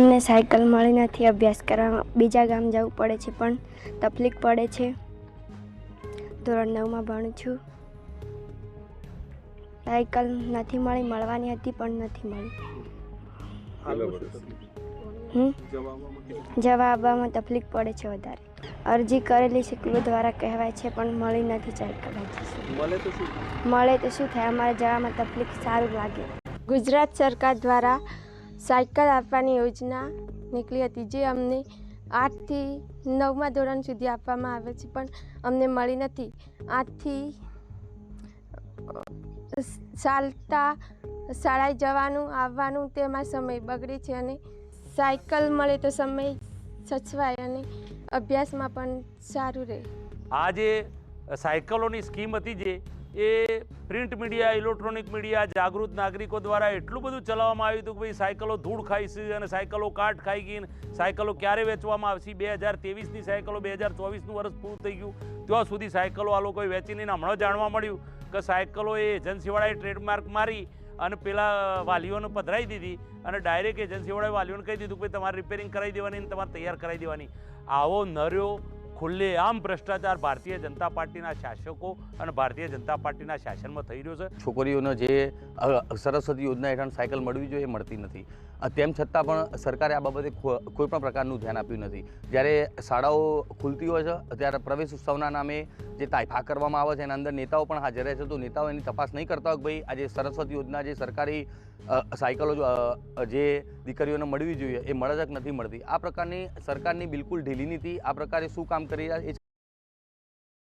અમને સાયકલ મળી નથી અભ્યાસ કરવામાં, બીજા ગામ જવું પડે છે પણ તકલીફ પડે છે। ધોરણ 9માં ભણું છું। સાયકલ નથી મળી, મળવાની હતી પણ નથી મળી। જવા આવવામાં તકલીફ પડે છે વધારે। અરજી કરેલી સ્કૂલો દ્વારા કહેવાય છે પણ મળી નથી સાયકલ। મળે તો શું થાય, અમારે જવામાં તકલીફ સારું લાગે। ગુજરાત સરકાર દ્વારા સાયકલ આપવાની યોજના નીકળી હતી, જે અમને 8 થી 9મા ધોરણ સુધી આપવામાં આવે છે પણ અમને મળી નથી। 8 થી ચાલતા શાળાએ જવાનું આવવાનું તેમાં સમય બગડે છે અને સાયકલ મળે તો સમય સચવાય અને અભ્યાસમાં પણ સારું રહે। આ જે સાયકલોની સ્કીમ હતી જે એ પ્રિન્ટ મીડિયા, ઇલેક્ટ્રોનિક મીડિયા, જાગૃત નાગરિકો દ્વારા એટલું બધું ચલાવવામાં આવ્યું હતું કે ભાઈ સાયકલો ધૂળ ખાઈ છે અને સાયકલો કાટ ખાઈ ગઈ, સાયકલો ક્યારે વેચવામાં આવશે, 2023ની સાયકલો 2024નું વર્ષ પૂરું થઈ ગયું ત્યાં સુધી સાયકલો આ લોકોએ વેચી નહીં। હમણાં જાણવા મળ્યું કે સાયકલો એ એજન્સીવાળાએ ટ્રેડમાર્ક મારી અને પેલા વાલીઓને પધરાવી દીધી અને ડાયરેક્ટ એજન્સીવાળાએ વાલીઓને કહી દીધું કે ભાઈ તમારે રિપેરિંગ કરાવી દેવાની અને તમારે તૈયાર કરાવી દેવાની। આવો નર્યો ખુલ્લેઆમ ભ્રષ્ટાચાર ભારતીય જનતા પાર્ટીના શાસકો અને ભારતીય જનતા પાર્ટીના શાસનમાં થઈ રહ્યો છે। છોકરીઓને જે સરસ્વતી યોજના હેઠળ સાયકલ મળવી જોઈએ એ મળતી નથી। તેમ છતાં પણ સરકારે આ બાબતે કોઈ પણ પ્રકારનું ધ્યાન આપ્યું નથી। જ્યારે શાળાઓ ખુલતી હોય છે ત્યારે પ્રવેશ ઉત્સવના નામે જે તાઇફા કરવામાં આવે છે એના અંદર નેતાઓ પણ હાજર રહે છે, તો નેતાઓ એની તપાસ નહીં કરતા હોય કે ભાઈ આજે સરસ્વતી યોજના જે સરકારી સાયકલો જે દીકરીઓને મળવી જોઈએ એ મળે જ નથી મળતી। આ પ્રકારની સરકારની બિલકુલ ઢીલી નીતિ આ પ્રકારે શું કામ કરી રહ્યા છે